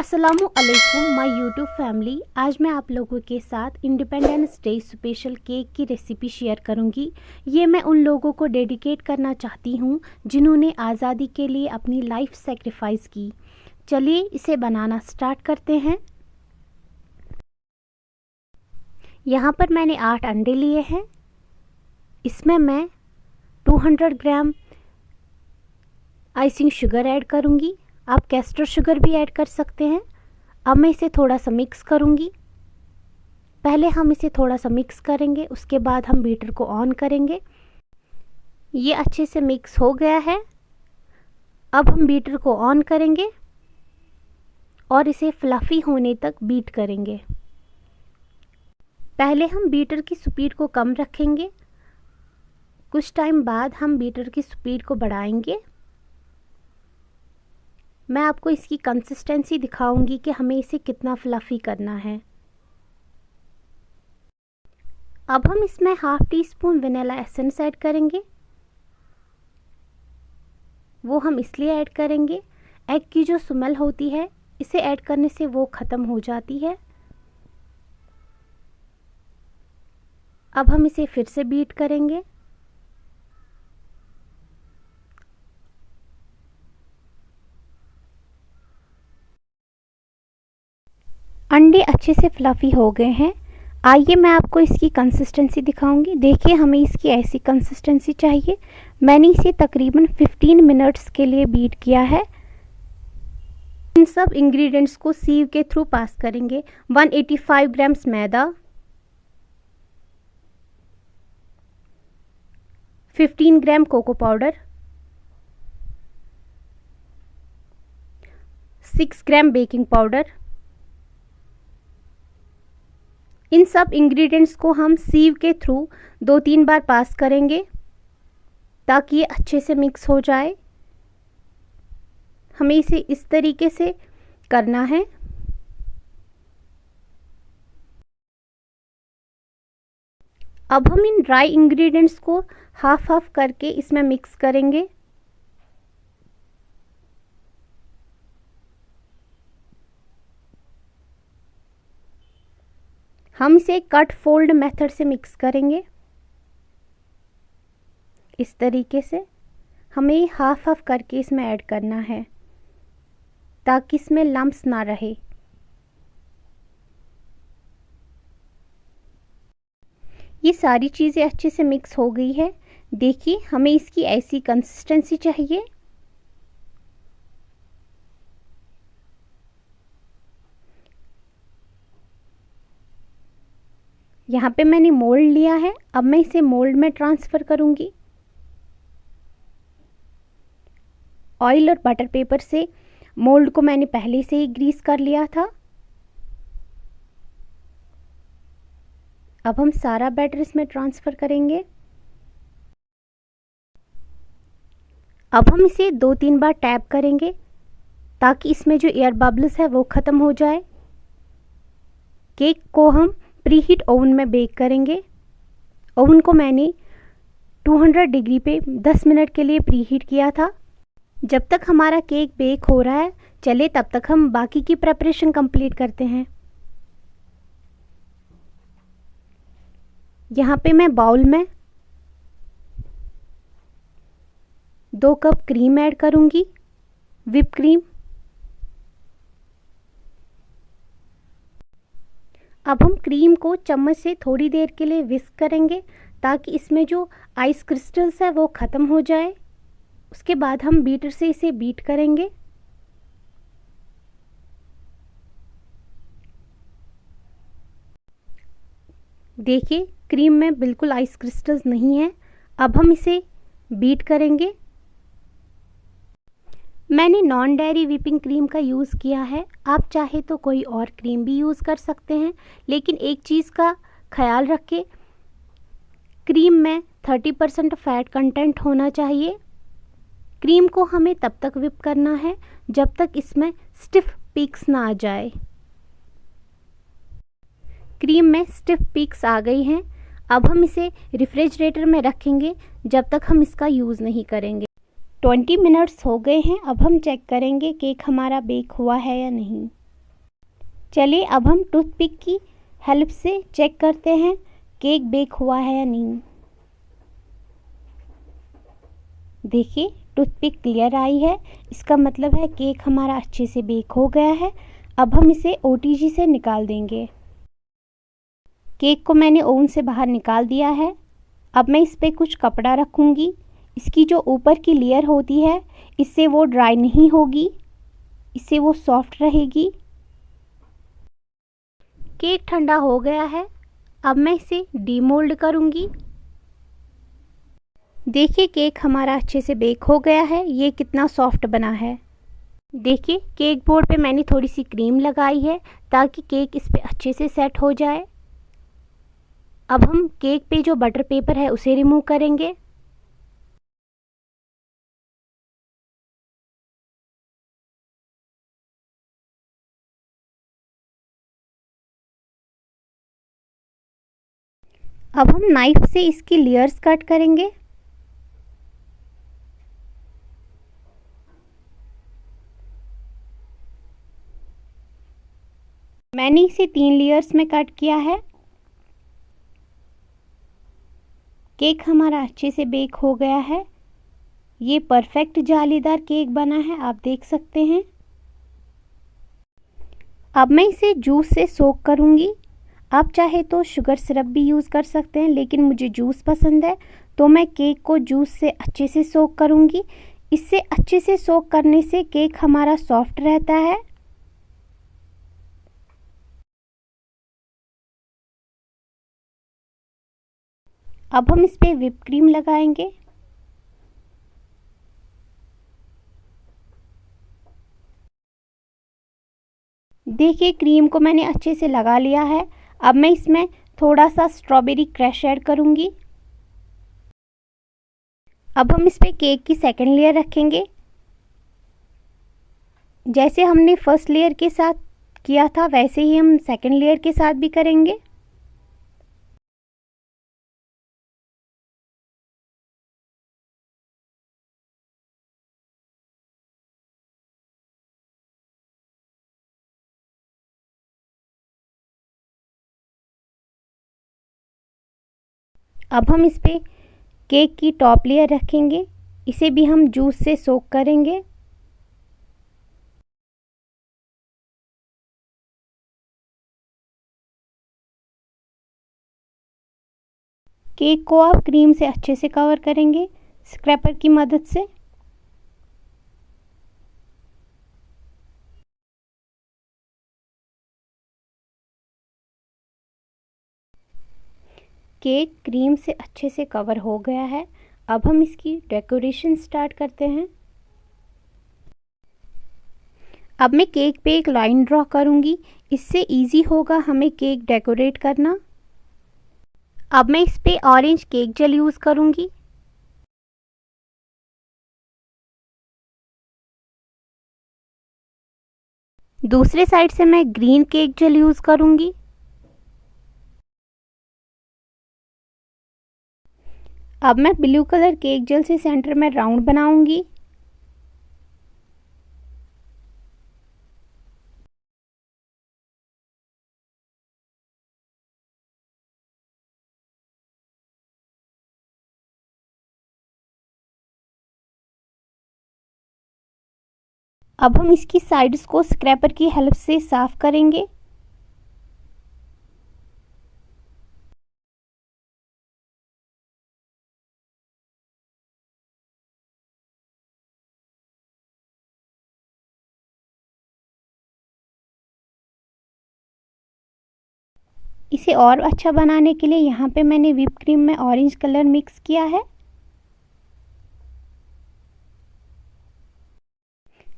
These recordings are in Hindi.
अस्सलामु अलैकुम माय यूट्यूब फैमिली। आज मैं आप लोगों के साथ इंडिपेंडेंस डे स्पेशल केक की रेसिपी शेयर करूंगी। ये मैं उन लोगों को डेडिकेट करना चाहती हूँ जिन्होंने आज़ादी के लिए अपनी लाइफ सेक्रीफाइस की। चलिए इसे बनाना स्टार्ट करते हैं। यहाँ पर मैंने 8 अंडे लिए हैं। इसमें मैं 200 ग्राम आइसिंग शुगर ऐड करूँगी। आप कैस्टर शुगर भी ऐड कर सकते हैं। अब मैं इसे थोड़ा सा मिक्स करूँगी। पहले हम इसे थोड़ा सा मिक्स करेंगे, उसके बाद हम बीटर को ऑन करेंगे। ये अच्छे से मिक्स हो गया है। अब हम बीटर को ऑन करेंगे और इसे फ्लफ़ी होने तक बीट करेंगे। पहले हम बीटर की स्पीड को कम रखेंगे, कुछ टाइम बाद हम बीटर की स्पीड को बढ़ाएंगे। मैं आपको इसकी कंसिस्टेंसी दिखाऊंगी कि हमें इसे कितना फ्लफ़ी करना है। अब हम इसमें half tea spoon vanilla essence add करेंगे। वो हम इसलिए ऐड करेंगे, एग की जो स्मेल होती है इसे ऐड करने से वो ख़त्म हो जाती है। अब हम इसे फिर से बीट करेंगे। अंडे अच्छे से फ्लफ़ी हो गए हैं। आइए मैं आपको इसकी कंसिस्टेंसी दिखाऊंगी। देखिए हमें इसकी ऐसी कंसिस्टेंसी चाहिए। मैंने इसे तकरीबन 15 मिनट्स के लिए बीट किया है। इन सब इंग्रेडिएंट्स को सीव के थ्रू पास करेंगे। 185 ग्राम्स मैदा, 15 ग्राम कोको पाउडर, 6 ग्राम बेकिंग पाउडर। इन सब इंग्रेडिएंट्स को हम सीव के थ्रू 2-3 बार पास करेंगे ताकि ये अच्छे से मिक्स हो जाए। हमें इसे इस तरीके से करना है। अब हम इन ड्राई इंग्रेडिएंट्स को हाफ हाफ करके इसमें मिक्स करेंगे। हम इसे कट फोल्ड मेथड से मिक्स करेंगे। इस तरीके से हमें हाफ हाफ करके इसमें ऐड करना है ताकि इसमें लम्प्स ना रहे। ये सारी चीज़ें अच्छे से मिक्स हो गई है। देखिए हमें इसकी ऐसी कंसिस्टेंसी चाहिए। यहाँ पे मैंने मोल्ड लिया है। अब मैं इसे मोल्ड में ट्रांसफ़र करूँगी। ऑयल और बटर पेपर से मोल्ड को मैंने पहले से ही ग्रीस कर लिया था। अब हम सारा बैटर इसमें ट्रांसफ़र करेंगे। अब हम इसे 2-3 बार टैप करेंगे ताकि इसमें जो एयर बबल्स है वो ख़त्म हो जाए। केक को हम प्रीहीट ओवन में बेक करेंगे। ओवन को मैंने 200 डिग्री पे 10 मिनट के लिए प्रीहीट किया था। जब तक हमारा केक बेक हो रहा है, चले तब तक हम बाकी की प्रिपरेशन कंप्लीट करते हैं। यहाँ पे मैं बाउल में 2 कप क्रीम ऐड करूँगी, व्हिप क्रीम। अब हम क्रीम को चम्मच से थोड़ी देर के लिए विस्क करेंगे ताकि इसमें जो आइस क्रिस्टल्स है वो ख़त्म हो जाए। उसके बाद हम बीटर से इसे बीट करेंगे। देखिए क्रीम में बिल्कुल आइस क्रिस्टल्स नहीं है। अब हम इसे बीट करेंगे। मैंने नॉन डेयरी व्हिपिंग क्रीम का यूज़ किया है। आप चाहे तो कोई और क्रीम भी यूज़ कर सकते हैं, लेकिन एक चीज़ का ख्याल रखें, क्रीम में 30% फैट कंटेंट होना चाहिए। क्रीम को हमें तब तक व्हिप करना है जब तक इसमें स्टिफ पीक्स ना आ जाए। क्रीम में स्टिफ पीक्स आ गई हैं। अब हम इसे रेफ्रिजरेटर में रखेंगे जब तक हम इसका यूज़ नहीं करेंगे। 20 मिनट्स हो गए हैं। अब हम चेक करेंगे केक हमारा बेक हुआ है या नहीं। चलिए अब हम टूथपिक की हेल्प से चेक करते हैं केक बेक हुआ है या नहीं। देखिए टूथपिक क्लियर आई है, इसका मतलब है केक हमारा अच्छे से बेक हो गया है। अब हम इसे ओटीजी से निकाल देंगे। केक को मैंने ओवन से बाहर निकाल दिया है। अब मैं इस पर कुछ कपड़ा रखूँगी। इसकी जो ऊपर की लेयर होती है इससे वो ड्राई नहीं होगी, इससे वो सॉफ्ट रहेगी। केक ठंडा हो गया है, अब मैं इसे डीमोल्ड करूँगी। देखिए केक हमारा अच्छे से बेक हो गया है, ये कितना सॉफ्ट बना है। देखिए केक बोर्ड पे मैंने थोड़ी सी क्रीम लगाई है ताकि केक इस पे अच्छे से सेट हो जाए। अब हम केक पे जो बटर पेपर है उसे रिमूव करेंगे। अब हम नाइफ से इसकी लेयर्स कट करेंगे। मैंने इसे 3 लेयर्स में कट किया है। केक हमारा अच्छे से बेक हो गया है, ये परफेक्ट जालीदार केक बना है, आप देख सकते हैं। अब मैं इसे जूस से सोक करूँगी। आप चाहे तो शुगर सिरप भी यूज़ कर सकते हैं, लेकिन मुझे जूस पसंद है तो मैं केक को जूस से अच्छे से सोक करूँगी। इससे अच्छे से सोक करने से केक हमारा सॉफ्ट रहता है। अब हम इस पे व्हिप क्रीम लगाएंगे। देखिए क्रीम को मैंने अच्छे से लगा लिया है। अब मैं इसमें थोड़ा सा स्ट्रॉबेरी क्रश ऐड करूँगी। अब हम इस पे केक की सेकंड लेयर रखेंगे। जैसे हमने फर्स्ट लेयर के साथ किया था वैसे ही हम सेकंड लेयर के साथ भी करेंगे। अब हम इस पे केक की टॉप लेयर रखेंगे, इसे भी हम जूस से सोक करेंगे। केक को आप क्रीम से अच्छे से कवर करेंगे स्क्रैपर की मदद से। केक क्रीम से अच्छे से कवर हो गया है। अब हम इसकी डेकोरेशन स्टार्ट करते हैं। अब मैं केक पे एक लाइन ड्रॉ करूँगी, इससे इजी होगा हमें केक डेकोरेट करना। अब मैं इस पे ऑरेंज केक जेल यूज़ करूँगी। दूसरे साइड से मैं ग्रीन केक जेल यूज़ करूँगी। अब मैं ब्लू कलर केक जेल से सेंटर में राउंड बनाऊँगी। अब हम इसकी साइड्स को स्क्रैपर की हेल्प से साफ करेंगे। इसे और अच्छा बनाने के लिए यहाँ पे मैंने व्हिप क्रीम में ऑरेंज कलर मिक्स किया है।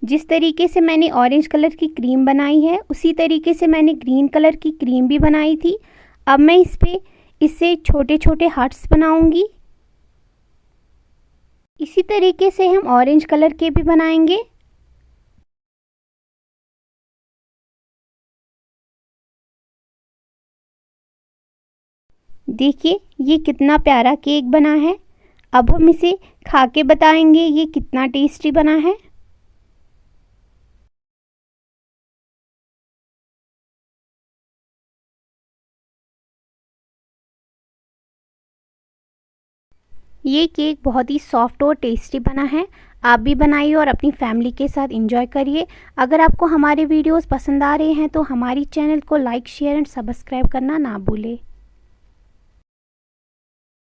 जिस तरीके से मैंने ऑरेंज कलर की क्रीम बनाई है उसी तरीके से मैंने ग्रीन कलर की क्रीम भी बनाई थी। अब मैं इस पे इससे छोटे छोटे हार्ट्स बनाऊंगी। इसी तरीके से हम ऑरेंज कलर के भी बनाएंगे। देखिए ये कितना प्यारा केक बना है। अब हम इसे खा के बताएंगे ये कितना टेस्टी बना है। ये केक बहुत ही सॉफ्ट और टेस्टी बना है। आप भी बनाइए और अपनी फैमिली के साथ एंजॉय करिए। अगर आपको हमारे वीडियोस पसंद आ रहे हैं तो हमारी चैनल को लाइक, शेयर एंड सब्सक्राइब करना ना भूलें।